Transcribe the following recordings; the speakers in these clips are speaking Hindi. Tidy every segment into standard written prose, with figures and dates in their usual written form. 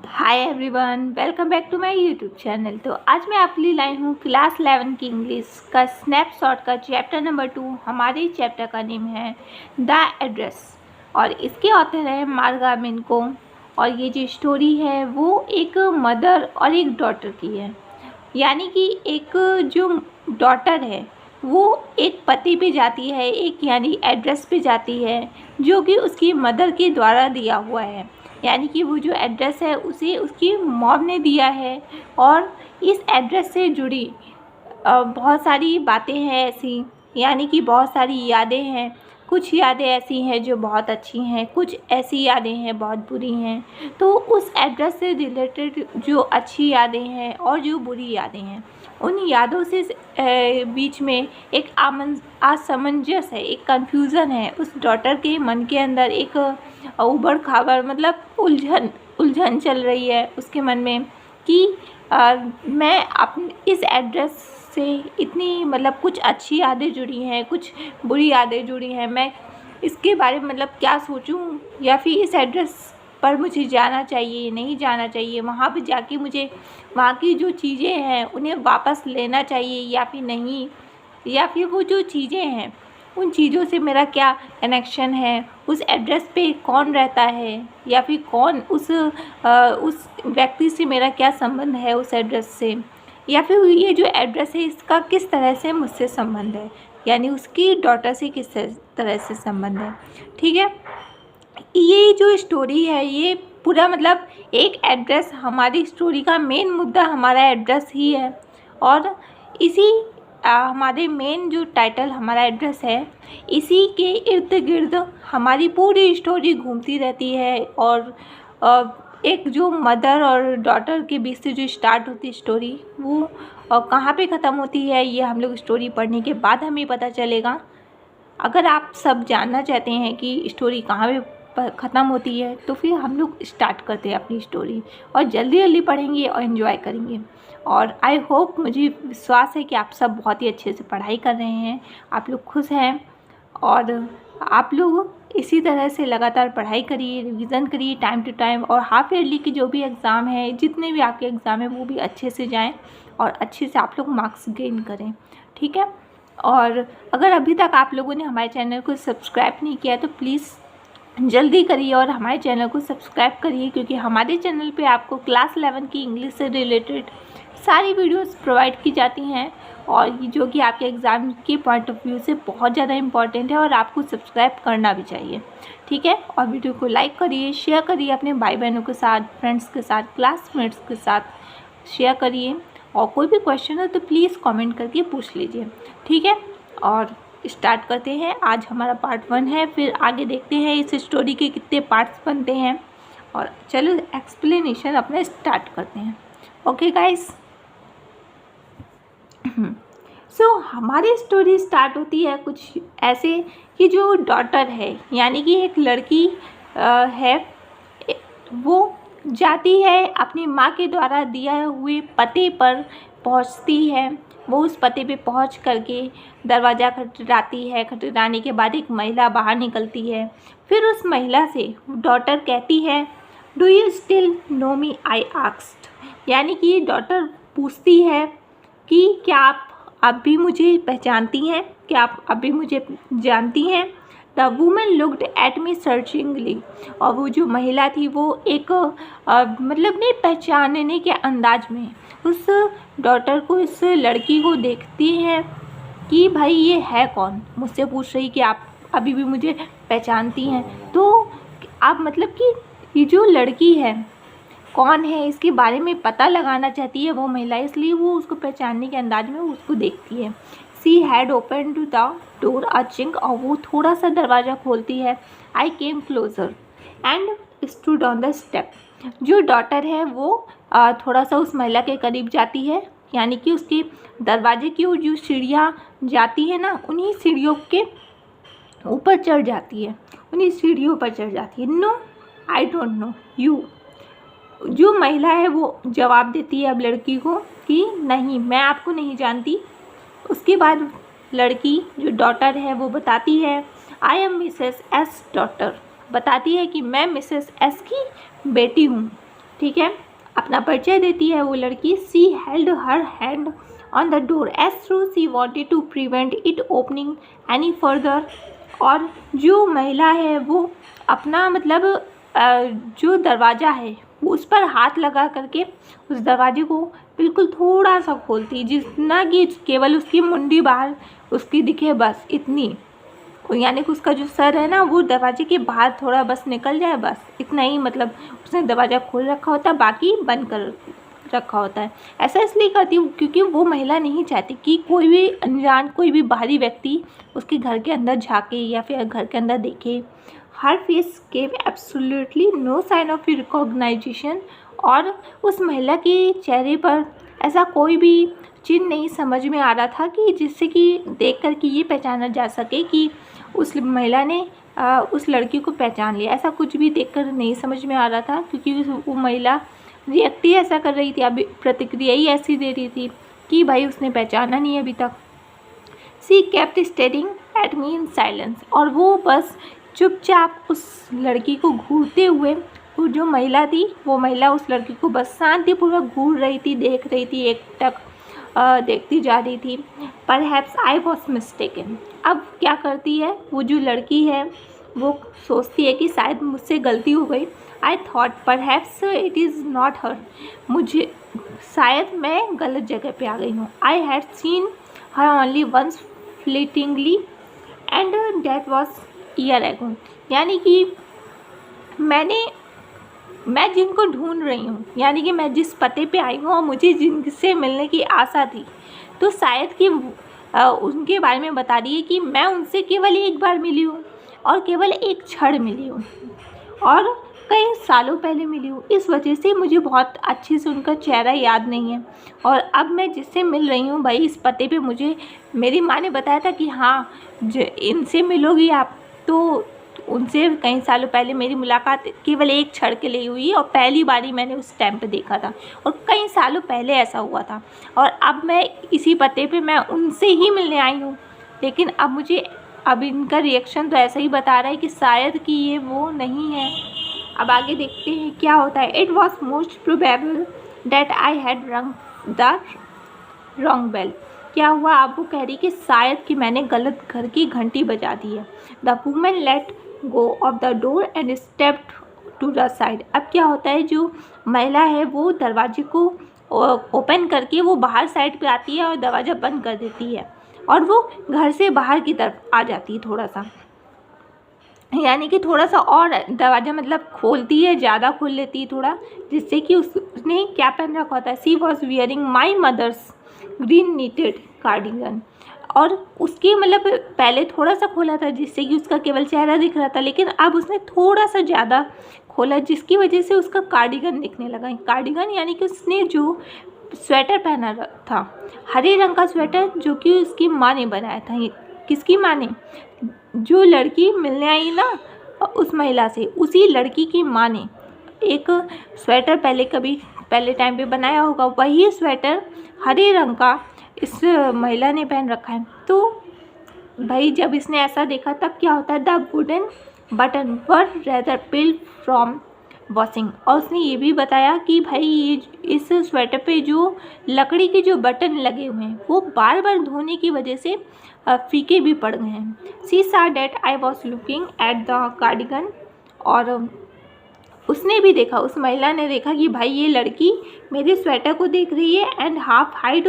Hi everyone, welcome back to my YouTube channel. तो आज मैं आपके लिए लाई हूँ क्लास 11 की इंग्लिश का स्नैपशॉट का चैप्टर नंबर 2। हमारे चैप्टर का नेम है द एड्रेस और इसके ऑथर है मार्गा मिनको। और ये जो स्टोरी है वो एक मदर और एक डॉटर की है। यानी कि एक जो डॉटर है वो एक पते पे जाती है, एक यानी एड्रेस पे जाती है जो कि उसकी मदर के द्वारा दिया हुआ है। यानी कि वो जो एड्रेस है उसे उसकी मॉम ने दिया है और इस एड्रेस से जुड़ी बहुत सारी बातें हैं ऐसी, यानी कि बहुत सारी यादें हैं। कुछ यादें ऐसी हैं जो बहुत अच्छी हैं, कुछ ऐसी यादें हैं बहुत बुरी हैं। तो उस एड्रेस से रिलेटेड जो अच्छी यादें हैं और जो बुरी यादें हैं, उन यादों से बीच में एक असमंजस है, एक कन्फ्यूज़न है। उस डॉटर के मन के अंदर एक उबड़ खाबड़ मतलब उलझन चल रही है उसके मन में कि मैं अपने इस एड्रेस से इतनी मतलब कुछ अच्छी यादें जुड़ी हैं, कुछ बुरी यादें जुड़ी हैं। मैं इसके बारे में मतलब क्या सोचूं, या फिर इस एड्रेस पर मुझे जाना चाहिए नहीं जाना चाहिए, वहाँ पे जाके मुझे वहाँ की जो चीज़ें हैं उन्हें वापस लेना चाहिए या फिर नहीं, या फिर वो जो चीज़ें हैं उन चीज़ों से मेरा क्या कनेक्शन है, उस एड्रेस पे कौन रहता है, या फिर कौन उस व्यक्ति से मेरा क्या संबंध है उस एड्रेस से, या फिर ये जो एड्रेस है इसका किस तरह से मुझसे संबंध है, यानी उसकी डॉटर से किस तरह से संबंध है। ठीक है, ये जो स्टोरी है ये पूरा मतलब एक एड्रेस, हमारी स्टोरी का मेन मुद्दा हमारा एड्रेस ही है। और इसी हमारे मेन जो टाइटल हमारा एड्रेस है, इसी के इर्द गिर्द हमारी पूरी स्टोरी घूमती रहती है। और एक जो मदर और डॉटर के बीच से जो स्टार्ट होती है स्टोरी, वो कहाँ पे ख़त्म होती है ये हम लोग स्टोरी पढ़ने के बाद हमें पता चलेगा। अगर आप सब जानना चाहते हैं कि स्टोरी कहाँ पे ख़त्म होती है तो फिर हम लोग स्टार्ट करते हैं अपनी स्टोरी और जल्दी जल्दी पढ़ेंगे और इन्जॉय करेंगे। और आई होप, मुझे विश्वास है कि आप सब बहुत ही अच्छे से पढ़ाई कर रहे हैं, आप लोग खुश हैं। और आप लोग इसी तरह से लगातार पढ़ाई करिए, रिवीजन करिए टाइम टू टाइम। और हाफ ईयरली के जो भी एग्ज़ाम है, जितने भी आपके एग्ज़ाम हैं, वो भी अच्छे से जाएं और अच्छे से आप लोग मार्क्स गेन करें। ठीक है, और अगर अभी तक आप लोगों ने हमारे चैनल को सब्सक्राइब नहीं किया तो प्लीज़ जल्दी करिए और हमारे चैनल को सब्सक्राइब करिए, क्योंकि हमारे चैनल पे आपको क्लास 11 की इंग्लिश से रिलेटेड सारी वीडियोस प्रोवाइड की जाती हैं और जो कि आपके एग्ज़ाम के पॉइंट ऑफ व्यू से बहुत ज़्यादा इंपॉर्टेंट है और आपको सब्सक्राइब करना भी चाहिए। ठीक है, और वीडियो को लाइक करिए, शेयर करिए अपने भाई बहनों के साथ, फ्रेंड्स के साथ, क्लासमेट्स के साथ शेयर करिए। और कोई भी क्वेश्चन हो तो प्लीज़ कमेंट करके पूछ लीजिए। ठीक है, और स्टार्ट करते हैं। आज हमारा पार्ट 1 है, फिर आगे देखते हैं इस स्टोरी के कितने पार्ट्स बनते हैं। और चलो एक्सप्लेनेशन अपना स्टार्ट करते हैं। ओके गाइस, हमारी स्टोरी स्टार्ट होती है कुछ ऐसे कि जो डॉटर है, यानी कि एक लड़की है, वो जाती है अपनी माँ के द्वारा दिया हुए पते पर पहुँचती है। वो उस पते पे पहुँच करके दरवाज़ा खटखटाती है। खटखटाने के बाद एक महिला बाहर निकलती है। फिर उस महिला से डॉटर कहती है, do you still know me, I asked. यानी कि डॉटर पूछती है कि क्या आप अब भी मुझे पहचानती हैं, क्या आप अभी मुझे जानती हैं। The women looked at me searchingly. और वो जो महिला थी वो एक मतलब नहीं पहचानने के अंदाज में उस डॉटर को, इस लड़की को देखती है कि भाई ये है कौन, मुझसे पूछ रही कि आप अभी भी मुझे पहचानती हैं। तो आप मतलब कि ये जो लड़की है कौन है इसके बारे में पता लगाना चाहती है वो महिला, इसलिए वो उसको पहचानने के अंदाज में उसको देखती है। She had open to the door a chink. और वो थोड़ा सा दरवाज़ा खोलती है। I came closer and stood on the step. जो डॉटर है वो थोड़ा सा उस महिला के करीब जाती है, यानी कि उसके दरवाजे की वो जो सीढ़ियाँ जाती है ना, उन्हीं सीढ़ियों के ऊपर चढ़ जाती है, उन्हीं सीढ़ियों पर चढ़ जाती है। No I don't know you. जो महिला है वो जवाब देती है अब लड़की को कि नहीं, मैं आपको नहीं जानती। उसके बाद लड़की जो डॉटर है वो बताती है, I am Mrs S daughter. बताती है कि मैं मिसेस एस की बेटी हूँ। ठीक है, अपना परिचय देती है वो लड़की। She held her hand on the door as though she wanted to prevent it opening any further. और जो महिला है वो अपना मतलब जो दरवाज़ा है उस पर हाथ लगा करके उस दरवाजे को बिल्कुल थोड़ा सा खोलती, जितना कि केवल उसकी मुंडी बाहर उसकी दिखे, बस इतनी। यानी कि उसका जो सर है ना वो दरवाजे के बाहर थोड़ा बस निकल जाए, बस इतना ही। मतलब उसने दरवाज़ा खोल रखा होता है, बाकी बंद कर रखा होता है। ऐसा इसलिए करती हूँ क्योंकि वो महिला नहीं चाहती कि कोई भी अनजान, कोई भी बाहरी व्यक्ति उसके घर के अंदर झाँके या फिर घर के अंदर देखे। Her face gave absolutely no sign of recognition. और उस महिला के चेहरे पर ऐसा कोई भी चिन्ह नहीं समझ में आ रहा था कि जिससे कि देख कर के ये पहचाना जा सके कि उस महिला ने उस लड़की को पहचान लिया। ऐसा कुछ भी देखकर नहीं समझ में आ रहा था क्योंकि वो महिला रिएक्ट ही ऐसा कर रही थी, अभी प्रतिक्रिया ही ऐसी दे रही थी कि भाई उसने पहचाना नहीं अभी तक। She kept staring at me in silence. और वो बस चुपचाप उस लड़की को घूरते हुए, वो जो महिला थी वो महिला उस लड़की को बस शांतिपूर्वक घूर रही थी, देख रही थी, एक टक देखती जा रही थी। Perhaps I was mistaken. अब क्या करती है वो जो लड़की है, वो सोचती है कि शायद मुझसे गलती हो गई। I thought perhaps it is not her. मुझे शायद मैं गलत जगह पे आ गई हूँ। I had seen her only once fleetingly and that was year ago. यानी कि मैं जिनको ढूंढ रही हूँ, यानी कि मैं जिस पते पे आई हूँ और मुझे जिनसे मिलने की आशा थी, तो शायद कि उनके बारे में बता रही है कि मैं उनसे केवल एक बार मिली हूँ और केवल एक क्षण मिली हूँ और कई सालों पहले मिली हूँ। इस वजह से मुझे बहुत अच्छे से उनका चेहरा याद नहीं है। और अब मैं जिससे मिल रही हूँ भाई, इस पते पे मुझे मेरी माँ ने बताया था कि हाँ इनसे मिलोगी आप, तो उनसे कई सालों पहले मेरी मुलाकात केवल एक क्षण के लिए हुई और पहली बारी मैंने उस टाइम पे देखा था और कई सालों पहले ऐसा हुआ था। और अब मैं इसी पते पे मैं उनसे ही मिलने आई हूँ, लेकिन अब इनका रिएक्शन तो ऐसा ही बता रहा है कि शायद कि ये वो नहीं है। अब आगे देखते हैं क्या होता है। It was most probable that I had रंग द रॉन्ग बेल। क्या हुआ, अब वो कह रही कि शायद कि मैंने गलत घर की घंटी बजा दी है। The woman let go of the door and stepped to the side. अब क्या होता है, जो महिला है वो दरवाजे को ओपन करके वो बाहर साइड पे आती है और दरवाज़ा बंद कर देती है और वो घर से बाहर की तरफ आ जाती है थोड़ा सा, यानी कि थोड़ा सा और दरवाज़ा मतलब खोलती है, ज़्यादा खोल लेती है थोड़ा, जिससे कि उसने क्या पहन रखा होता है। She was wearing my mother's green knitted cardigan. और उसकी मतलब पहले थोड़ा सा खोला था जिससे कि उसका केवल चेहरा दिख रहा था, लेकिन अब उसने थोड़ा सा ज़्यादा खोला जिसकी वजह से उसका कार्डिगन दिखने लगा। कार्डिगन यानी कि उसने जो स्वेटर पहना था, हरे रंग का स्वेटर, जो कि उसकी माँ ने बनाया था। ये किसकी माँ ने? जो लड़की मिलने आई ना उस महिला से, उसी लड़की की माँ ने एक स्वेटर पहले टाइम पे बनाया होगा, वही स्वेटर हरे रंग का इस महिला ने पहन रखा है। तो भाई जब इसने ऐसा देखा तब क्या होता है, the wooden button were rather pill from washing. और उसने ये भी बताया कि भाई ये इस स्वेटर पे जो लकड़ी के जो बटन लगे हुए हैं वो बार बार धोने की वजह से फीके भी पड़ गए हैं। She saw that I was looking at the cardigan. और उसने भी देखा, उस महिला ने देखा कि भाई ये लड़की मेरे स्वेटर को देख रही है and half hide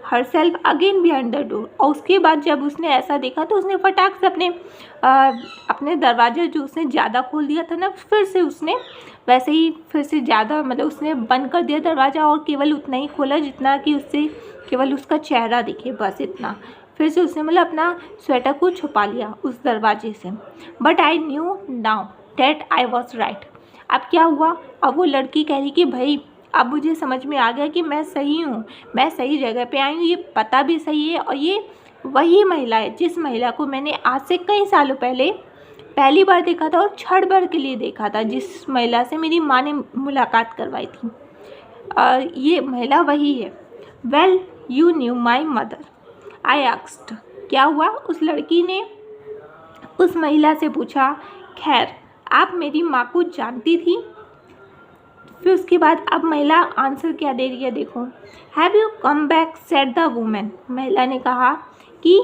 herself again behind the door. और उसके बाद जब उसने ऐसा देखा तो उसने फटाक से अपने दरवाजे जो उसने ज़्यादा खोल दिया था ना, फिर से उसने वैसे ही फिर से ज़्यादा मतलब उसने बंद कर दिया दरवाज़ा और केवल उतना ही खोला जितना कि उससे केवल उसका चेहरा दिखे, बस इतना। फिर से उसने मतलब अपना स्वेटर को छुपा लिया उस दरवाजे से। But I knew now that I was right. अब क्या हुआ, अब वो लड़की कह रही कि भाई अब मुझे समझ में आ गया कि मैं सही हूँ, मैं सही जगह पे आई हूँ, ये पता भी सही है और ये वही महिला है जिस महिला को मैंने आज से कई सालों पहले पहली बार देखा था और क्षण भर के लिए देखा था, जिस महिला से मेरी माँ ने मुलाकात करवाई थी। ये महिला वही है। Well you knew my mother I asked. क्या हुआ, उस लड़की ने उस महिला से पूछा, खैर आप मेरी माँ को जानती थी? फिर उसके बाद अब महिला आंसर क्या दे रही है देखो। Have you come back said the woman. महिला ने कहा कि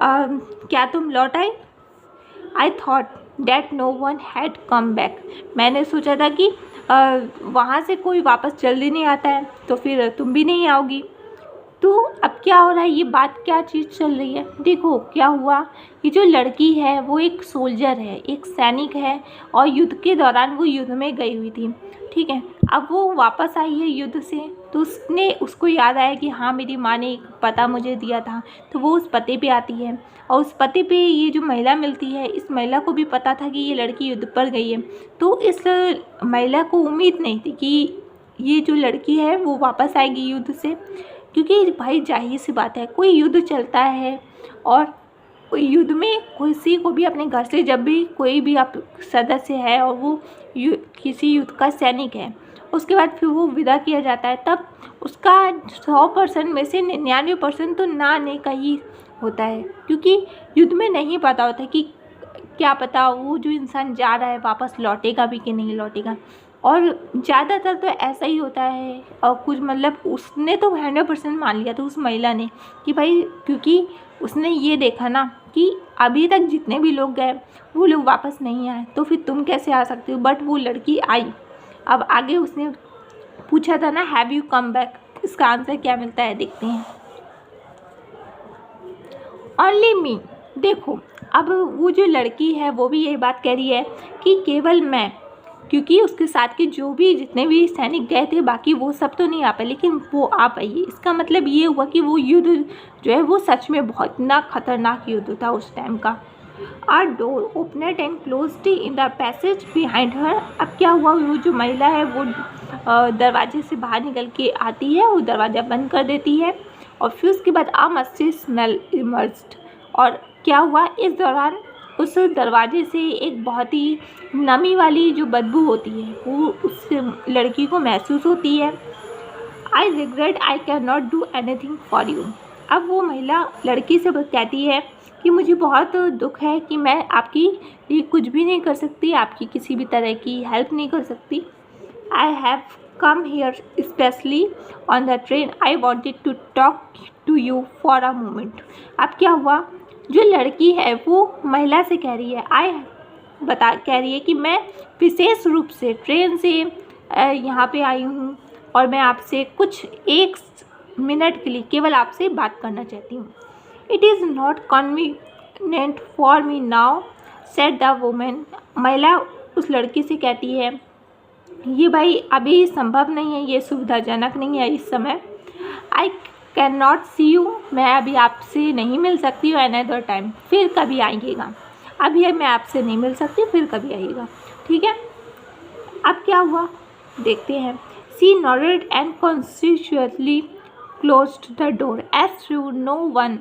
क्या तुम लौट आए। I thought that no one had come back. मैंने सोचा था कि वहाँ से कोई वापस जल्दी नहीं आता है, तो फिर तुम भी नहीं आओगी। तो अब क्या हो रहा है, ये बात क्या चीज़ चल रही है। देखो क्या हुआ, ये जो लड़की है वो एक सोल्जर है, एक सैनिक है, और युद्ध के दौरान वो युद्ध में गई हुई थी, ठीक है। अब वो वापस आई है युद्ध से, तो उसको याद आया कि हाँ मेरी माँ ने एक पता मुझे दिया था, तो वो उस पते पे आती है, और उस पते पे ये जो महिला मिलती है, इस महिला को भी पता था कि ये लड़की युद्ध पर गई है। तो इस महिला को उम्मीद नहीं थी कि ये जो लड़की है वो वापस आएगी युद्ध से, क्योंकि भाई जाहिर सी बात है, कोई युद्ध चलता है और युद्ध में किसी को भी अपने घर से, जब भी कोई भी आप सदस्य है और वो किसी युद्ध का सैनिक है, उसके बाद फिर वो विदा किया जाता है, तब उसका 100% में से 99% तो ना आने का ही होता है, क्योंकि युद्ध में नहीं पता होता कि क्या पता वो जो इंसान जा रहा है वापस लौटेगा भी कि नहीं लौटेगा। और ज़्यादातर तो ऐसा ही होता है। और कुछ मतलब उसने तो 100% मान लिया था उस महिला ने कि भाई, क्योंकि उसने ये देखा ना कि अभी तक जितने भी लोग गए वो लोग वापस नहीं आए, तो फिर तुम कैसे आ सकते हो। बट वो लड़की आई। अब आगे उसने पूछा था ना हैव यू कम बैक, इसका आंसर क्या मिलता है देखते हैं। Only me. देखो अब वो जो लड़की है वो भी यही बात कह रही है कि केवल मैं, क्योंकि उसके साथ के जो भी जितने भी सैनिक गए थे बाकी वो सब तो नहीं आ पाए, लेकिन वो आ पाई। इसका मतलब ये हुआ कि वो युद्ध जो है वो सच में बहुत ना खतरनाक युद्ध था उस टाइम का। Our door opened and closed in the passage behind her. अब क्या हुआ, वो जो महिला है वो दरवाजे से बाहर निकल के आती है, वो दरवाज़ा बंद कर देती है, और फिर उसके बाद आ मस्टी स्मेल इमर्ज्ड। और क्या हुआ, इस दौरान उस दरवाजे से एक बहुत ही नमी वाली जो बदबू होती है वो उस लड़की को महसूस होती है। I regret I can not do anything for you. अब वो महिला लड़की से कहती है कि मुझे बहुत दुख है कि मैं आपकी लिए कुछ भी नहीं कर सकती, आपकी किसी भी तरह की हेल्प नहीं कर सकती। I have come here specially on the train, I wanted to talk to you for a moment. अब क्या हुआ, जो लड़की है वो महिला से कह रही है, कह रही है कि मैं विशेष रूप से ट्रेन से यहाँ पे आई हूँ और मैं आपसे कुछ 1 मिनट के लिए केवल आपसे बात करना चाहती हूँ। It is not convenient for me now said the woman. महिला उस लड़की से कहती है, ये भाई अभी संभव नहीं है, ये सुविधाजनक नहीं है इस समय। I can not see you, मैं अभी आपसे नहीं मिल सकती हूँ अनदर टाइम, फिर कभी आइएगा। अभी मैं आपसे नहीं मिल सकती, फिर कभी आइएगा, ठीक है। अब क्या हुआ देखते हैं। She nodded and consciously closed the door as though no one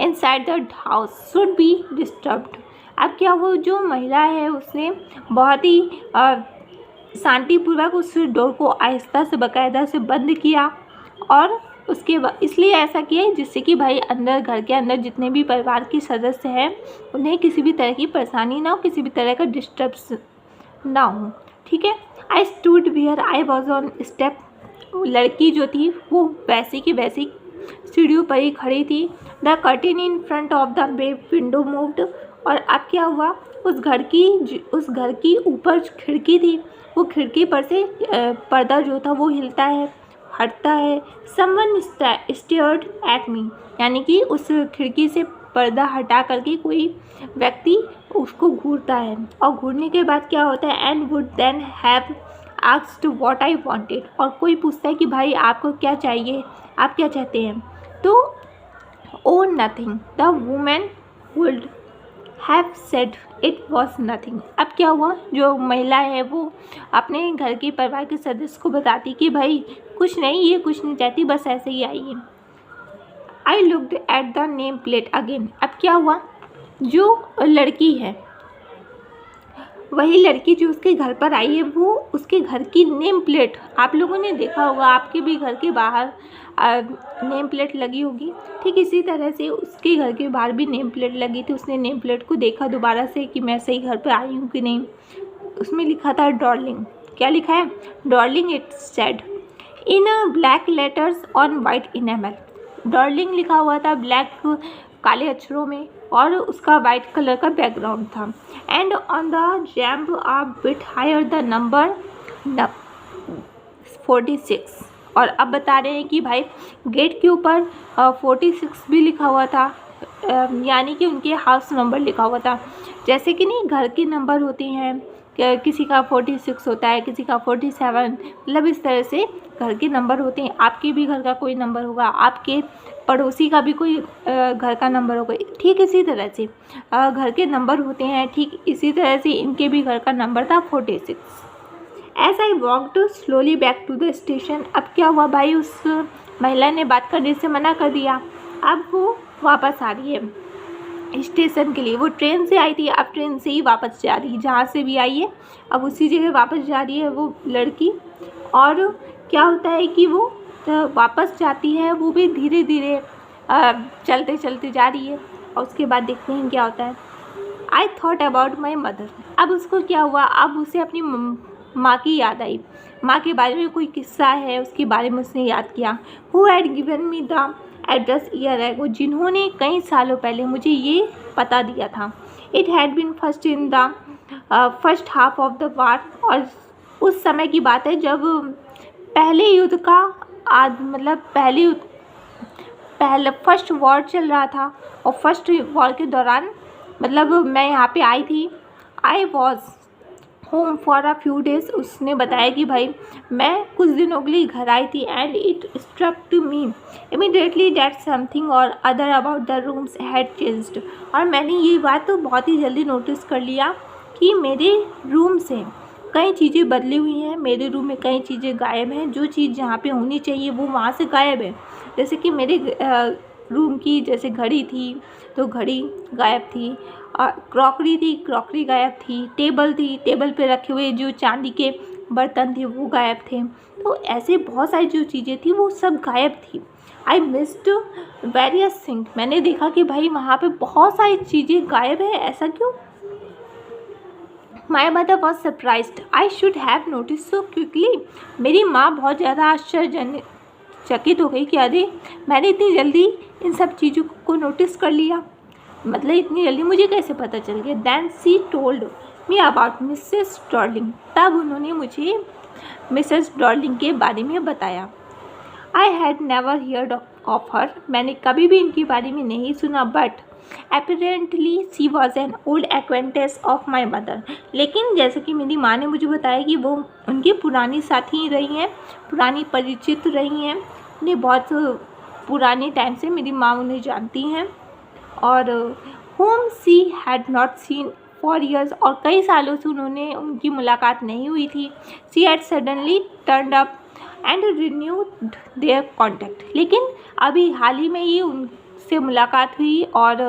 inside the house should be disturbed। अब क्या वो जो महिला है उसने बहुत ही शांतिपूर्वक उस डोर को आहिस्ता से बाकायदा से बंद किया, और उसके बाद इसलिए ऐसा किया जिससे कि भाई अंदर, घर के अंदर जितने भी परिवार के सदस्य हैं उन्हें किसी भी तरह की परेशानी ना हो, किसी भी तरह का डिस्टर्ब्स ना हो, ठीक है। I stood where I was on step. लड़की जो थी वो वैसी की वैसी सीढ़ियों पर ही खड़ी थी। The curtain in front of the window moved. और अब क्या हुआ, उस घर की ऊपर खिड़की थी, वो खिड़की पर से पर्दा जो था वो हिलता है, हटता है। समवन स्टेयर्ड एट मी, यानी कि उस खिड़की से पर्दा हटा करके कोई व्यक्ति उसको घूरता है, और घूरने के बाद क्या होता है, and would then have asked what I wanted. और कोई पूछता है कि भाई आपको क्या चाहिए, आप क्या चाहते हैं, तो ओ nothing, the women would have said it was nothing. अब क्या हुआ, जो महिला है वो अपने घर के परिवार के सदस्य को बताती कि भाई कुछ नहीं, ये कुछ नहीं चाहती, बस ऐसे ही आई है। I looked at the name plate again. अब क्या हुआ, जो लड़की है वही लड़की जो उसके घर पर आई है, वो उसके घर की नेम प्लेट, आप लोगों ने देखा होगा, आपके भी घर के बाहर नेम प्लेट लगी होगी, ठीक इसी तरह से उसके घर के बाहर भी नेम प्लेट लगी थी। उसने नेम प्लेट को देखा दोबारा से कि मैं सही घर पर आई हूँ कि नहीं। उसमें लिखा था डार्लिंग। क्या लिखा है? Darling it said in black letters on white enamel. Darling लिखा हुआ था ब्लैक काले अक्षरों में और उसका वाइट कलर का बैकग्राउंड था। And on the jamb a bit higher the number 46। और अब बता रहे हैं कि भाई गेट के ऊपर 46 भी लिखा हुआ था, यानी कि उनके हाउस नंबर लिखा हुआ था। जैसे कि नहीं घर के नंबर होते हैं, किसी का 46 होता है, किसी का 47, मतलब इस तरह से घर के नंबर होते हैं। आपके भी घर का कोई नंबर होगा, आपके पड़ोसी का भी कोई घर का नंबर होगा, ठीक इसी तरह से घर के नंबर होते हैं। ठीक इसी तरह से इनके भी घर का नंबर था 46। As I walked slowly back to the station. अब क्या हुआ भाई, उस महिला ने बात करने से मना कर दिया। अब वो वापस आ रही है स्टेशन के लिए। वो ट्रेन से आई थी, अब ट्रेन से ही वापस जा रही है, जहाँ से भी आई है अब उसी जगह वापस जा रही है वो लड़की। और क्या होता है कि वो वापस जाती है, वो भी धीरे धीरे चलते चलते जा रही है। और उसके बाद देखते हैं क्या होता है। I thought about my mother. अब उसको क्या हुआ, अब उसे अपनी माँ की याद आई। माँ के बारे में कोई किस्सा है, उसके बारे में उसने याद किया। Who had given me the address year ago, जिन्होंने कई सालों पहले मुझे ये पता दिया था। It had been first in the first half of the war. और उस समय की बात है जब पहले युद्ध का मतलब पहले फर्स्ट वॉर चल रहा था। और फर्स्ट वॉर के दौरान मतलब मैं यहाँ पे आई थी। I was home for a few days. उसने बताया कि भाई मैं कुछ दिनों के लिए घर आई थी। And it struck to me immediately that something or other about the rooms had changed. और मैंने ये बात तो बहुत ही जल्दी नोटिस कर लिया कि मेरे रूम से कई चीज़ें बदली हुई हैं। मेरे रूम में कई चीज़ें गायब हैं। जो चीज़ जहाँ पे होनी चाहिए वो वहाँ से गायब है। जैसे कि मेरे रूम की जैसे घड़ी थी तो घड़ी गायब थी, क्रॉकरी थी, क्रॉकरी गायब थी, टेबल थी, टेबल पे रखे हुए जो चांदी के बर्तन थे वो गायब थे। तो ऐसे बहुत सारी जो चीज़ें थी वो सब गायब थी। I missed various thing. मैंने देखा कि भाई वहाँ पे बहुत सारी चीज़ें गायब है, ऐसा क्यों? My mother was surprised I should have notice so quickly. मेरी माँ बहुत ज़्यादा आश्चर्यचकित हो गई कि अरे मैंने इतनी जल्दी इन सब चीज़ों को नोटिस कर लिया, मतलब इतनी जल्दी मुझे कैसे पता चल गया। Then she told me about Mrs Darling. तब उन्होंने मुझे मिसेस डार्लिंग के बारे में बताया। I had never heard of her. मैंने कभी भी इनके बारे में नहीं सुना। But apparently she was an old acquaintance of my mother. लेकिन जैसे कि मेरी माँ ने मुझे बताया कि वो उनकी पुरानी साथी रही हैं, पुरानी परिचित रही हैं। उन्हें बहुत पुराने टाइम से मेरी माँ उन्हें जानती हैं। और whom she had not seen for years। और कई सालों से उनकी मुलाकात नहीं हुई थी। she had suddenly turned up and renewed their contact। लेकिन अभी हाल ही में ही उनसे मुलाकात हुई और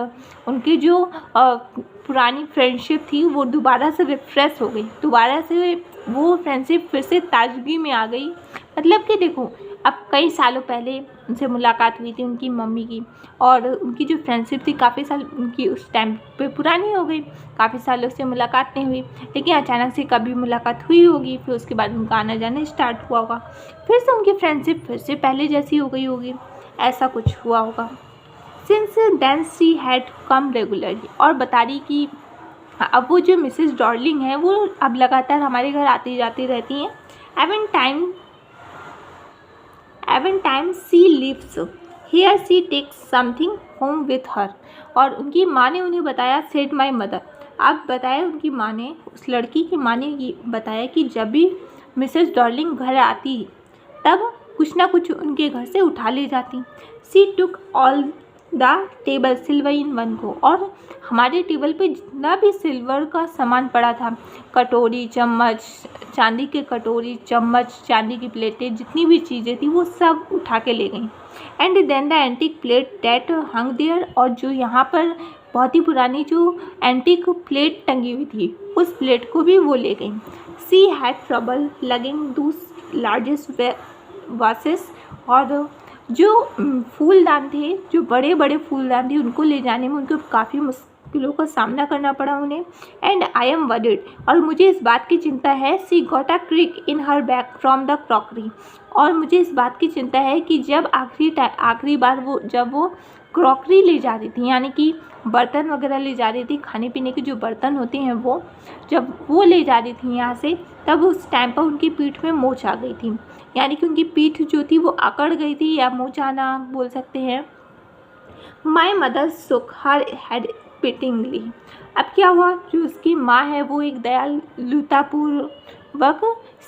उनकी जो पुरानी फ्रेंडशिप थी वो दोबारा से रिफ्रेश हो गई, दोबारा से वो फ्रेंडशिप फिर से ताजगी में आ गई। मतलब कि देखो अब कई सालों पहले उनसे मुलाकात हुई थी उनकी मम्मी की, और उनकी जो फ्रेंडशिप थी काफ़ी साल उनकी उस टाइम पे पुरानी हो गई, काफ़ी सालों से मुलाकात नहीं हुई। लेकिन अचानक से कभी मुलाकात हुई होगी, फिर उसके बाद उनका आना जाना स्टार्ट हुआ होगा, फिर से उनकी फ्रेंडशिप फिर से पहले जैसी हो गई होगी, ऐसा कुछ हुआ होगा। Since then she had come regularly. और बता रही कि अब वो जो मिसेस डार्लिंग है वो अब लगातार हमारे घर आती जाती रहती हैं। Every time she lives here she takes something home with her. और उनकी माँ ने उन्हें बताया, सेड माई मदर। अब बताया उनकी माँ ने, उस लड़की की माँ ने ये बताया कि जब भी मिसेस डार्लिंग घर आती तब कुछ ना कुछ उनके घर से उठा ले जाती। She took all the table silver in one go. और हमारे टेबल पे जितना भी सिल्वर का सामान पड़ा था, कटोरी चम्मच, चांदी के कटोरी चम्मच, चांदी की प्लेटें, जितनी भी चीज़ें थी वो सब उठा के ले गई। And then the antique plate that hung there. और जो यहाँ पर बहुत ही पुरानी जो एंटीक प्लेट टंगी हुई थी उस प्लेट को भी वो ले गई। सी हैड ट्रबल लगिंग दूस लार्जेस्ट वासेस। और जो फूलदान थे, जो बड़े बड़े फूलदान थे, उनको ले जाने में उनको काफ़ी मुश्किलों का सामना करना पड़ा उन्हें। एंड आई एम वरीड, और मुझे इस बात की चिंता है। She got a crick in her back from the crockery, और मुझे इस बात की चिंता है कि जब आखिरी बार जब वो क्रॉकरी ले जा रही थी, यानी कि बर्तन वगैरह ले जा रही थी, खाने पीने के जो बर्तन होते हैं वो जब वो ले जा रही थी यहाँ से, तब उस टाइम पर उनकी पीठ में मोच आ गई थी, यानी कि उनकी पीठ जो थी वो अकड़ गई थी, या मोच आना बोल सकते हैं। माई मदर सुक हर हेड पिटिंगली, अब क्या हुआ, जो उसकी माँ है वो एक दयालुतापूर्वक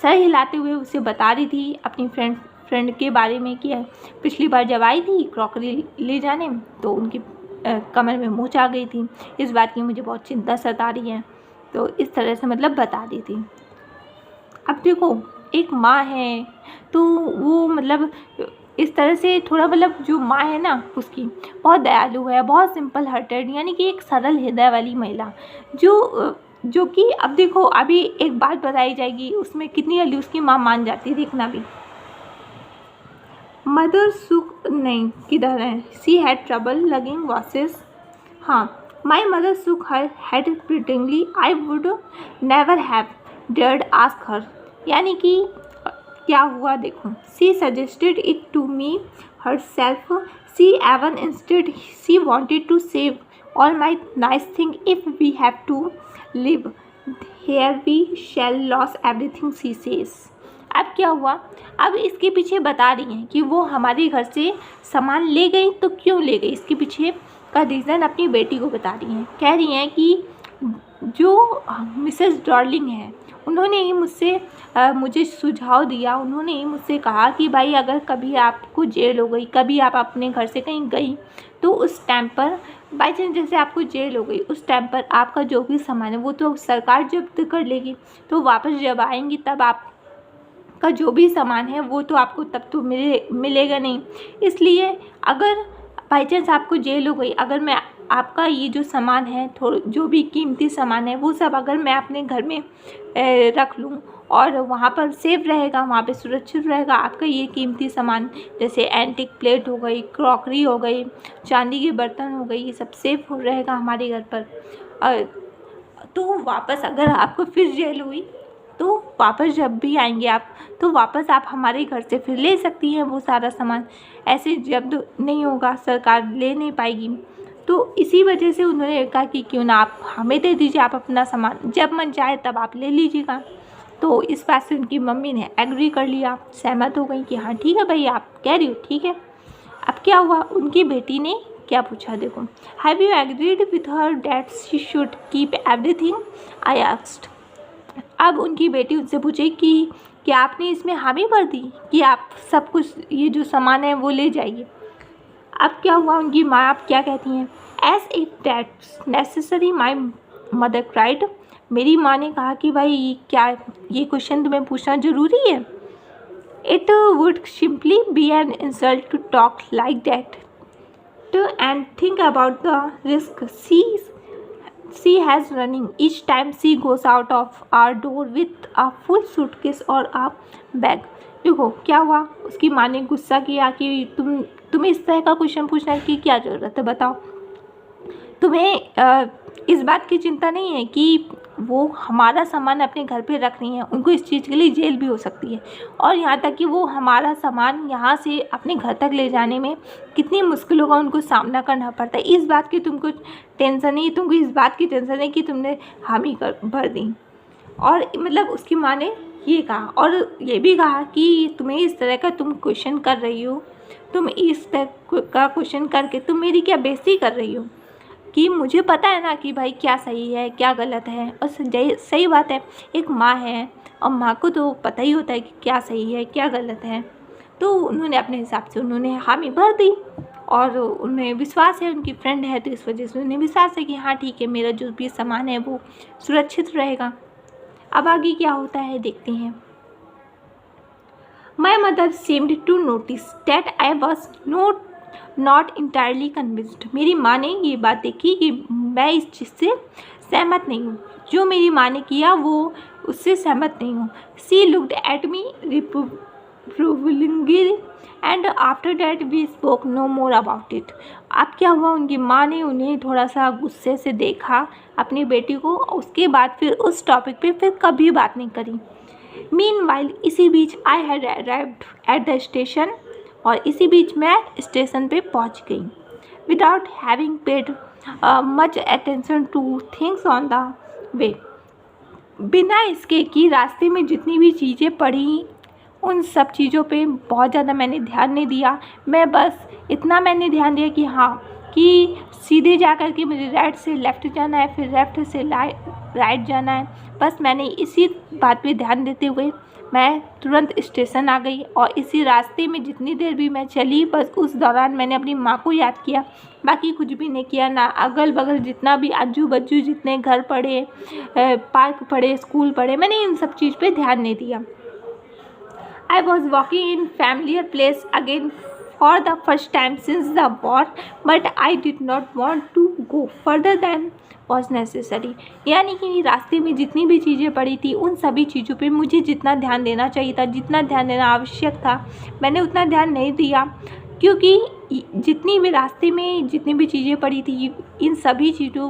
सर हिलाते हुए उसे बता रही थी अपनी फ्रेंड के बारे में कि पिछली बार जब आई थी क्रॉकरी ले जाने तो उनकी कमर में मोच आ गई थी, इस बात की मुझे बहुत चिंता सता रही है। तो इस तरह से मतलब बता दी थी। अब देखो एक माँ है तो वो मतलब इस तरह से थोड़ा मतलब जो माँ है ना उसकी बहुत दयालु है, बहुत सिंपल हार्टेड, यानी कि एक सरल हृदय वाली महिला जो कि अब देखो अभी एक बात बताई जाएगी उसमें कितनी जल्दी उसकी माँ मान जाती है, देखना भी। मदर सुख नहीं किधर है, she had trouble lugging vases, हाँ my mother shook her head pityingly, I would never have dared ask her, यानी कि क्या हुआ देखो, she suggested it to me herself, she even instead she wanted to save all my nice thing, if we have to live here we shall lose everything, she says. अब क्या हुआ, अब इसके पीछे बता रही हैं कि वो हमारे घर से सामान ले गई, तो क्यों ले गई, इसके पीछे का रीज़न अपनी बेटी को बता रही हैं। कह रही हैं कि जो मिसेस डार्लिंग है उन्होंने ही मुझे सुझाव दिया, उन्होंने ही मुझसे कहा कि भाई अगर कभी आपको जेल हो गई, कभी आप अपने घर से कहीं गई, तो उस टाइम पर बाई चांस जैसे आपको जेल हो गई, उस टाइम पर आपका जो भी सामान है वो तो सरकार जब्त कर लेगी, तो वापस जब आएंगी तब आपका जो भी सामान है वो तो आपको तब तो मिलेगा नहीं। इसलिए अगर बाई चांस आपको जेल हो गई, अगर मैं आपका ये जो सामान है जो भी कीमती सामान है वो सब अगर मैं अपने घर में रख लूँ और वहाँ पर सेफ रहेगा, वहाँ पे सुरक्षित रहेगा आपका ये कीमती सामान, जैसे एंटिक प्लेट हो गई, क्रॉकरी हो गई, चांदी के बर्तन हो गई, ये सब सेफ रहेगा हमारे घर पर। तो वापस अगर आपको फिर जेल हुई तो वापस जब भी आएंगे आप तो वापस आप हमारे घर से फिर ले सकती हैं वो सारा सामान, ऐसे जब्त नहीं होगा, सरकार ले नहीं पाएगी। तो इसी वजह से उन्होंने कहा कि क्यों ना आप हमें दे दीजिए, आप अपना सामान जब मन चाहे तब आप ले लीजिएगा। तो इस बात से उनकी मम्मी ने एग्री कर लिया, सहमत हो गई कि हाँ ठीक है भाई आप कह रही हो ठीक है। अब क्या हुआ, उनकी बेटी ने क्या पूछा देखो, have you agreed with her that she should keep everything, I asked. अब उनकी बेटी उनसे पूछे कि क्या आपने इसमें हामी भर दी कि आप सब कुछ ये जो सामान है वो ले जाइए। अब क्या हुआ, उनकी माँ आप क्या कहती हैं, as if that's necessary my mother cried, मेरी माँ ने कहा कि भाई क्या ये क्वेश्चन तुम्हें पूछना ज़रूरी है। It would simply be an insult to talk like that to and think about the risk she has running each time she goes out of our door with a full suitcase or a bag। देखो क्या हुआ, उसकी माँ ने गुस्सा किया कि तुम्हें इस तरह का क्वेश्चन पूछने की क्या ज़रूरत है, बताओ तुम्हें इस बात की चिंता नहीं है कि वो हमारा सामान अपने घर पे रख रही हैं, उनको इस चीज़ के लिए जेल भी हो सकती है, और यहाँ तक कि वो हमारा सामान यहाँ से अपने घर तक ले जाने में कितनी मुश्किलों का उनको सामना करना पड़ता है, इस बात की तुमको टेंशन नहीं, तुमको इस बात की टेंशन है कि तुमने हामी भर दी। और मतलब उसकी माँ ने ये कहा और ये भी कहा कि तुम्हें इस तरह का तुम क्वेश्चन कर रही हो, तुम इस तरह का क्वेश्चन करके तुम मेरी क्या बेइज्जती कर रही हो, कि मुझे पता है ना कि भाई क्या सही है क्या गलत है। और सही बात है, एक माँ है और माँ को तो पता ही होता है कि क्या सही है क्या गलत है। तो उन्होंने अपने हिसाब से उन्होंने हामी भर दी और उन्हें विश्वास है, उनकी फ्रेंड है तो इस वजह से उन्हें विश्वास है कि हाँ ठीक है मेरा जो भी सामान है वो सुरक्षित रहेगा। अब आगे क्या होता है देखते हैं। My mother seemed to notice that I was not entirely convinced. मेरी माँ ने ये बात देखी कि मैं इस चीज़ से सहमत नहीं हूँ, जो मेरी माँ ने किया वो उससे सहमत नहीं हूँ। She looked at me approvingly and after that we spoke no more about it. अब क्या हुआ, उनकी माँ ने उन्हें थोड़ा सा गुस्से से देखा अपनी बेटी को, उसके बाद फिर उस टॉपिक पे फिर कभी बात नहीं करी। मीनवाइल इसी बीच I had arrived at the station, और इसी बीच मैं स्टेशन पे पहुंच गई। Without having paid much attention to things on the way, बिना इसके कि रास्ते में जितनी भी चीज़ें पड़ी उन सब चीज़ों पे बहुत ज़्यादा मैंने ध्यान नहीं दिया। मैं बस इतना मैंने ध्यान दिया कि हाँ, कि सीधे जा कर के मुझे राइट से लेफ़्ट जाना है, फिर लेफ़्ट से राइट जाना है। बस मैंने इसी बात पे ध्यान देते हुए मैं तुरंत स्टेशन आ गई, और इसी रास्ते में जितनी देर भी मैं चली बस उस दौरान मैंने अपनी माँ को याद किया, बाकी कुछ भी नहीं किया। ना अगल बगल जितना भी आजू बाजू जितने घर पड़े, पार्क पड़े, स्कूल पड़े, मैंने इन सब चीज़ पे ध्यान नहीं दिया। I was walking in familiar place again for the first time since the war, but I did not want to go further than was necessary। यानी कि रास्ते में जितनी भी चीज़ें पड़ी थी उन सभी चीज़ों पे मुझे जितना ध्यान देना चाहिए था, जितना ध्यान देना आवश्यक था, मैंने उतना ध्यान नहीं दिया, क्योंकि जितनी भी रास्ते में जितनी भी चीज़ें पड़ी थी इन सभी चीज़ों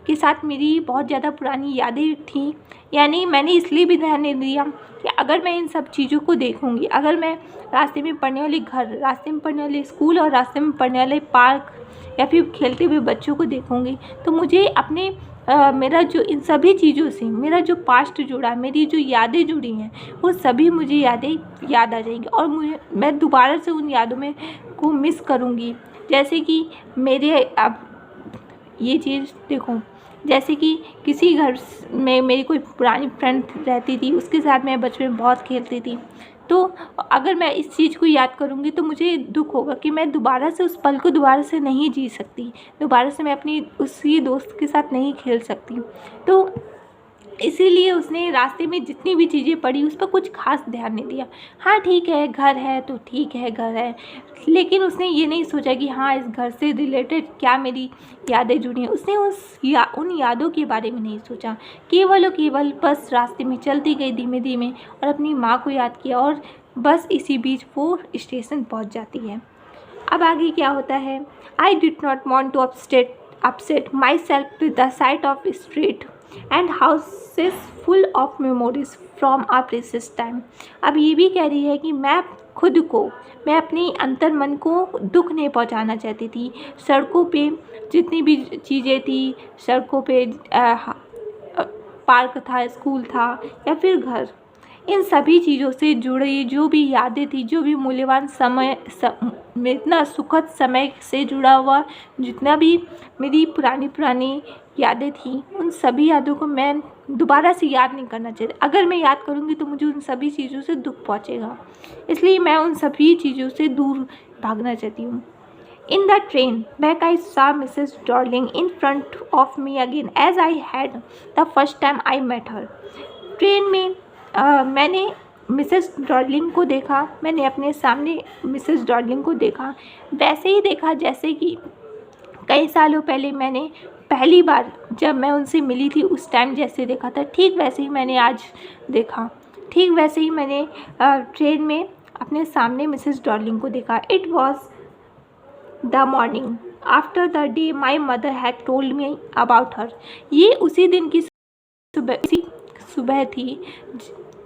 के साथ मेरी बहुत ज़्यादा पुरानी यादें थी। यानी मैंने इसलिए भी ध्यान नहीं दिया कि अगर मैं इन सब चीज़ों को देखूंगी, अगर मैं रास्ते में पढ़ने वाले घर, रास्ते में पढ़ने वाले स्कूल और रास्ते में पढ़ने वाले पार्क या फिर खेलते हुए बच्चों को देखूंगी, तो मुझे अपने मेरा जो इन सभी चीज़ों से मेरा जो पास्ट जुड़ा, मेरी जो यादें जुड़ी हैं, वो सभी मुझे यादें याद आ जाएंगी, और मैं दोबारा से उन यादों में को मिस करूँगी। जैसे कि मेरे अब ये चीज़ देखो, जैसे कि किसी घर में मेरी कोई पुरानी फ्रेंड रहती थी, उसके साथ मैं बचपन में बहुत खेलती थी, तो अगर मैं इस चीज़ को याद करूँगी तो मुझे दुख होगा कि मैं दोबारा से उस पल को दोबारा से नहीं जी सकती, दोबारा से मैं अपनी उसी दोस्त के साथ नहीं खेल सकती। तो इसीलिए उसने रास्ते में जितनी भी चीज़ें पड़ी उस पर कुछ खास ध्यान नहीं दिया। हाँ ठीक है, घर है तो ठीक है, घर है, लेकिन उसने ये नहीं सोचा कि हाँ इस घर से रिलेटेड क्या मेरी यादें जुड़ी हैं। उसने उन यादों के बारे में नहीं सोचा, केवल और केवल बस रास्ते में चलती गई धीमे धीमे और अपनी माँ को याद किया, और बस इसी बीच वो स्टेशन पहुँच जाती है। अब आगे क्या होता है, I did not want to upset my self with the sight of street and houses full of memories from a precious time. अब ये भी कह रही है कि मैं अपनी अंतर मन को दुख नहीं पहुंचाना चाहती थी। सड़कों पे जितनी भी चीज़ें थी, सड़कों पे पार्क था, स्कूल था या फिर घर, इन सभी चीज़ों से जुड़ी जो भी यादें थी, जो भी मूल्यवान समय इतना सुखद समय से जुड़ा हुआ जितना भी मेरी पुरानी यादें थी, उन सभी यादों को मैं दोबारा से याद नहीं करना चाहती। अगर मैं याद करूँगी तो मुझे उन सभी चीज़ों से दुख पहुँचेगा, इसलिए मैं उन सभी चीज़ों से दूर भागना चाहती हूँ। In the train back, I saw Mrs. Darling in front of me again as I had the first time I met her। Train में मैंने मिसेस डॉर्लिंग को देखा, मैंने अपने सामने मिसेस डॉर्लिंग को देखा, वैसे ही देखा जैसे कि कई सालों पहले मैंने पहली बार जब मैं उनसे मिली थी उस टाइम जैसे देखा था, ठीक वैसे ही मैंने आज देखा, ठीक वैसे ही मैंने ट्रेन में अपने सामने मिसेस डॉर्लिंग को देखा। It was the morning after the day my mother had told me about her. ये उसी दिन की सुबह थी,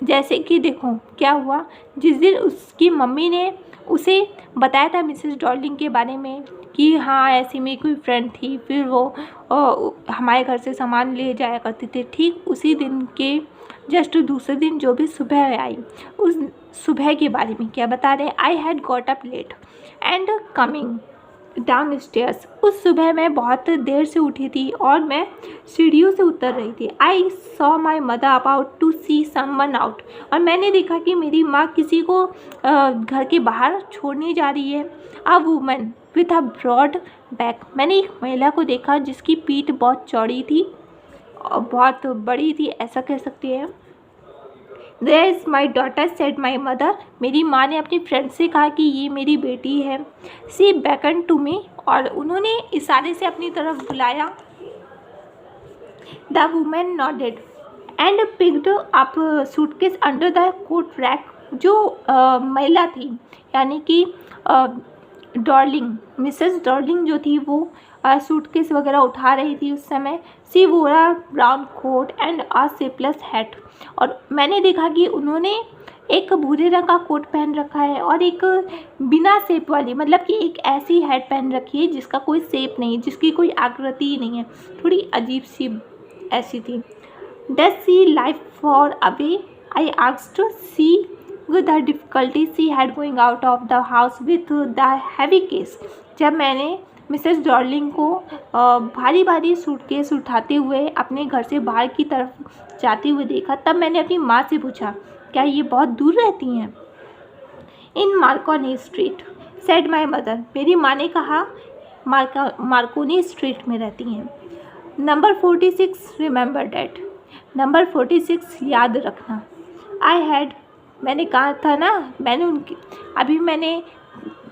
जैसे कि देखो क्या हुआ, जिस दिन उसकी मम्मी ने उसे बताया था मिसेस डॉर्लिंग के बारे में कि हाँ ऐसी मेरी कोई फ्रेंड थी, फिर वो हमारे घर से सामान ले जाया करते थे। ठीक उसी दिन के जस्ट दूसरे दिन जो भी सुबह आई, उस सुबह के बारे में क्या बता रहे हैं। I had got up late and coming down stairs. उस सुबह मैं बहुत देर से उठी थी और मैं सीढ़ियों से उतर रही थी। I saw my mother about to see someone out. और मैंने देखा कि मेरी माँ किसी को घर के बाहर छोड़ने जा रही है। A woman with a broad back. मैंने एक महिला को देखा जिसकी पीठ बहुत चौड़ी थी और बहुत बड़ी थी, ऐसा कह सकते हैं। There is my daughter, said my mother। मेरी माँ ने अपनी फ्रेंड से कहा कि ये मेरी बेटी है। She beckoned to me। और उन्होंने इशारे से अपनी तरफ बुलाया। The woman nodded and picked up suitcase under the coat rack जो महिला थी, यानी कि डॉर्लिंग, मिसेस डॉर्लिंग जो थी वो सूटकेस वगैरह उठा रही थी उस समय। She wore a brown coat and a shapeless hat, और मैंने देखा कि उन्होंने एक भूरे रंग का कोट पहन रखा है और एक बिना शेप वाली, मतलब कि एक ऐसी हैट पहन रखी है जिसका कोई शेप नहीं, जिसकी कोई आकृति ही नहीं है, थोड़ी अजीब सी ऐसी थी। Does she live far away, I asked. She with the difficulty she had going out of the house with the heavy case। जब मैंने मिसेस डॉर्लिंग को भारी भारी सूटकेस उठाते हुए अपने घर से बाहर की तरफ जाते हुए देखा, तब मैंने अपनी माँ से पूछा, क्या ये बहुत दूर रहती हैं? In Marconi Street, said my mother. मेरी माँ ने कहा मार्कोनी स्ट्रीट में रहती हैं। Number 46, remember that. नंबर 46 याद रखना। आई हैड, मैंने कहा था ना, मैंने उनकी अभी मैंने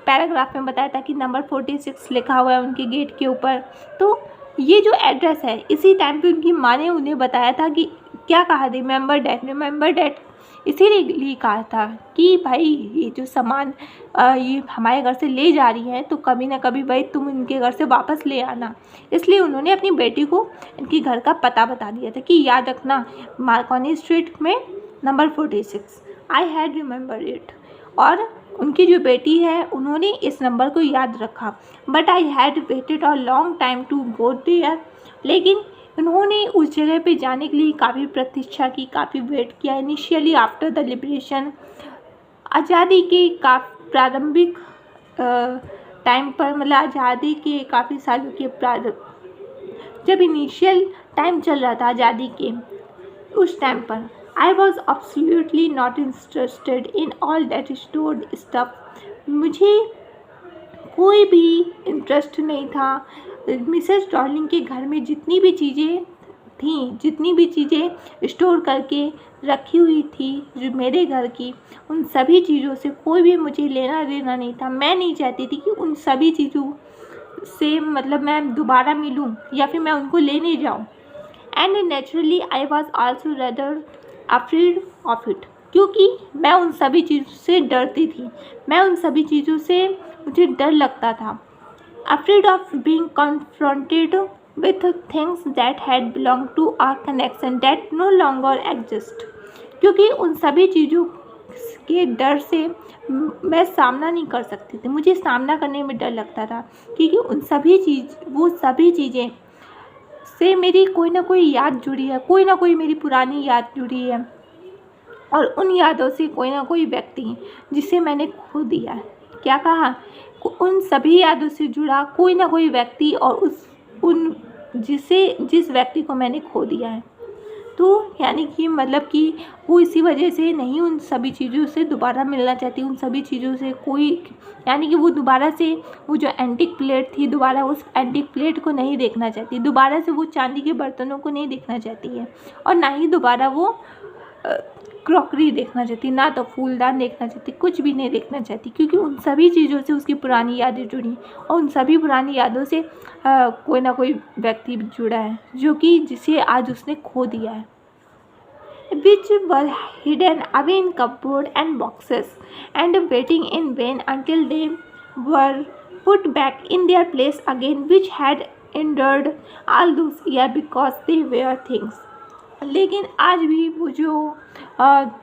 पैराग्राफ में बताया था कि नंबर 46 लिखा हुआ है उनके गेट के ऊपर। तो ये जो एड्रेस है, इसी टाइम पे उनकी माँ ने उन्हें बताया था कि क्या कहा, रिमेंबर डैट। रिमेंबर डैट इसीलिए कहा था कि भाई ये जो सामान ये हमारे घर से ले जा रही है तो कभी ना कभी भाई तुम इनके घर से वापस ले आना। इसलिए उन्होंने अपनी बेटी को इनके घर का पता बता दिया था कि याद रखना, मार्कोनी स्ट्रीट में number 46। I had remember it, और उनकी जो बेटी है उन्होंने इस नंबर को याद रखा। But I had waited a long time to go there, लेकिन उन्होंने उस जगह पे जाने के लिए काफ़ी प्रतीक्षा की, काफ़ी वेट किया। इनिशियली आफ्टर द लिबरेशन, आज़ादी के प्रारंभिक टाइम पर, मतलब आज़ादी के काफ़ी सालों के जब इनिशियल टाइम चल रहा था आज़ादी के, उस टाइम पर I was absolutely not interested in all that stored stuff। मुझे कोई भी इंटरेस्ट नहीं था मिसेस डॉर्लिंग के घर में जितनी भी चीज़ें थीं, जितनी भी चीज़ें स्टोर करके रखी हुई थी जो मेरे घर की, उन सभी चीज़ों से कोई भी मुझे लेना देना नहीं था। मैं नहीं चाहती थी कि उन सभी चीज़ों से मतलब मैं दोबारा मिलूं या फिर मैं उनको लेने जाऊं। And naturally I was also rather afraid of it, क्योंकि मैं उन सभी चीज़ों से डरती थी, मैं उन सभी चीज़ों से मुझे डर लगता था। Afraid of being confronted with things that had belong to a connection that no longer exist, क्योंकि उन सभी चीज़ों के डर से मैं सामना नहीं कर सकती थी, मुझे सामना करने में डर लगता था, क्योंकि उन सभी वो सभी चीज़ें से मेरी कोई ना कोई याद जुड़ी है, कोई ना कोई मेरी पुरानी याद जुड़ी है, और उन यादों से कोई ना कोई व्यक्ति जिसे मैंने खो दिया है। क्या कहा? उन सभी यादों से जुड़ा कोई ना कोई व्यक्ति, और जिस व्यक्ति को मैंने खो दिया है। तो यानी कि मतलब कि वो इसी वजह से नहीं उन सभी चीज़ों से दोबारा मिलना चाहती, उन सभी चीज़ों से कोई, यानी कि वो दोबारा से वो जो एंटीक प्लेट थी, दोबारा उस एंटीक प्लेट को नहीं देखना चाहती, दोबारा से वो चांदी के बर्तनों को नहीं देखना चाहती है, और ना ही दोबारा वो क्रॉकरी देखना चाहती, ना तो फूलदान देखना चाहती, कुछ भी नहीं देखना चाहती, क्योंकि उन सभी चीज़ों से उसकी पुरानी यादें जुड़ी, और उन सभी पुरानी यादों से कोई ना कोई व्यक्ति जुड़ा है जो कि जिसे आज उसने खो दिया है। Which were hidden away in cupboard and boxes and waiting in vain until they were put back in their place again, which had endured all those years because they were things। लेकिन आज भी वो जो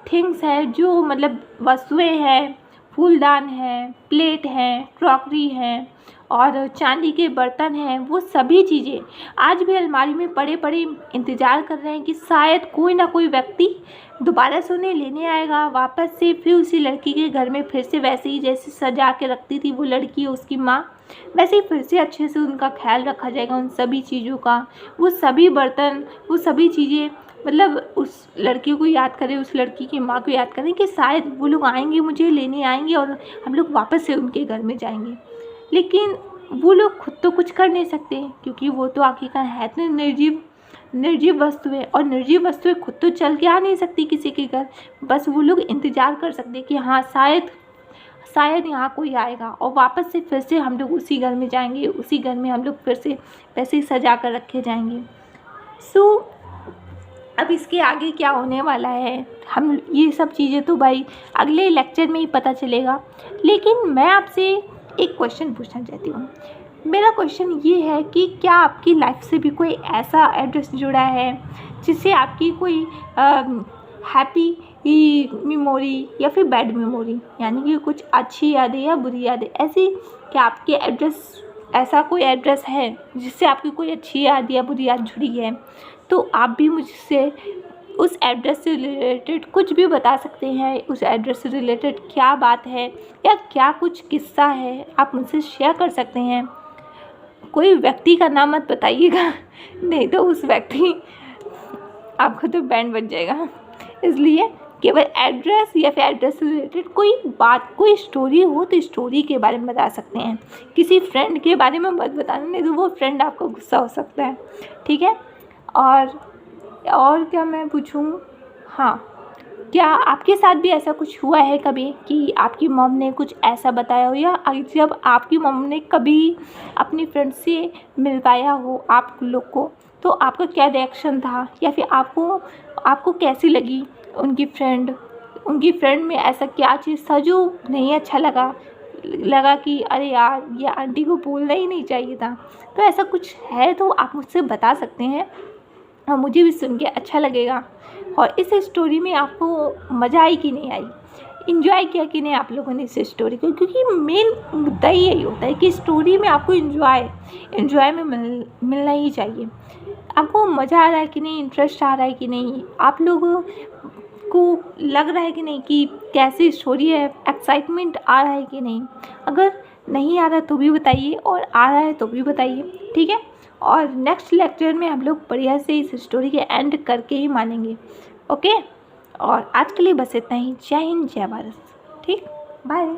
थिंग्स है, जो मतलब वस्तुएं हैं, फूलदान है, प्लेट है, क्रॉकरी है और चांदी के बर्तन हैं, वो सभी चीज़ें आज भी अलमारी में पड़े पड़े इंतज़ार कर रहे हैं कि शायद कोई ना कोई व्यक्ति दोबारा से उन्हें लेने आएगा वापस से, फिर उसी लड़की के घर में फिर से वैसे ही जैसे सजा के रखती थी वो लड़की उसकी माँ, वैसे ही फिर से अच्छे से उनका ख्याल रखा जाएगा, उन सभी चीज़ों का, वो सभी बर्तन, वो सभी चीज़ें, मतलब उस लड़की को याद करें, उस लड़की की माँ को याद करें कि शायद वो लोग आएंगे, मुझे लेने आएंगे और हम लोग वापस से उनके घर में जाएंगे। लेकिन वो लोग खुद तो कुछ कर नहीं सकते, क्योंकि वो तो आखिरकार है तो निर्जीव वस्तुएं, और निर्जीव वस्तुएं खुद तो चल के आ नहीं सकती किसी के घर, बस वो लोग इंतज़ार कर सकते कि हाँ शायद यहाँ कोई आएगा और वापस से फिर से हम लोग उसी घर में जाएंगे, उसी घर में हम लोग फिर से वैसे ही सजा कर रखे जाएंगे। सो अब इसके आगे क्या होने वाला है, हम ये सब चीज़ें तो भाई अगले लेक्चर में ही पता चलेगा। लेकिन मैं आपसे एक क्वेश्चन पूछना चाहती हूँ। मेरा क्वेश्चन ये है कि क्या आपकी लाइफ से भी कोई ऐसा एड्रेस जुड़ा है जिससे आपकी कोई हैप्पी मेमोरी या फिर बैड मेमोरी, यानी कि कुछ अच्छी यादें या बुरी यादें, ऐसी क्या आपके एड्रेस, ऐसा कोई एड्रेस है जिससे आपकी कोई अच्छी याद या बुरी याद जुड़ी है? तो आप भी मुझसे उस एड्रेस से रिलेटेड कुछ भी बता सकते हैं। उस एड्रेस से रिलेटेड क्या बात है या क्या कुछ किस्सा है, आप मुझसे शेयर कर सकते हैं। कोई व्यक्ति का नाम मत बताइएगा, नहीं तो उस व्यक्ति आपको तो बैंड बज जाएगा। इसलिए केवल एड्रेस या फिर एड्रेस से रिलेटेड कोई बात, कोई स्टोरी हो तो स्टोरी के बारे में बता सकते हैं। किसी फ्रेंड के बारे में मत बताना, नहीं तो वो फ्रेंड आपको गुस्सा हो सकता है, ठीक है। और क्या मैं पूछूं, हाँ, क्या आपके साथ भी ऐसा कुछ हुआ है कभी कि आपकी मॉम ने कुछ ऐसा बताया हो, या जब आपकी मॉम ने कभी अपनी फ्रेंड से मिलवाया हो आप लोग को, तो आपका क्या रिएक्शन था, या फिर आपको कैसी लगी उनकी फ्रेंड में ऐसा क्या चीज़ था जो नहीं अच्छा लगा कि अरे यार ये आंटी को बोलना ही नहीं चाहिए था। तो ऐसा कुछ है तो आप मुझसे बता सकते हैं और मुझे भी सुन के अच्छा लगेगा। और इस स्टोरी में आपको मज़ा आई कि नहीं आई, इन्जॉय किया कि नहीं आप लोगों ने इस स्टोरी को, क्योंकि मेन मुद्दा ही यही होता है कि स्टोरी में आपको इन्जॉय में मिलना ही चाहिए। आपको मज़ा आ रहा है कि नहीं, इंटरेस्ट आ रहा है कि नहीं, आप लोगों को लग रहा है कि नहीं कि कैसी स्टोरी है, एक्साइटमेंट आ रहा है कि नहीं। अगर नहीं आ रहा तो भी बताइए, और आ रहा है तो भी बताइए, ठीक है। और नेक्स्ट लेक्चर में हम लोग बढ़िया से इस स्टोरी के एंड करके ही मानेंगे, ओके। और आज के लिए बस इतना ही। जय हिंद, जय भारत, ठीक, बाय।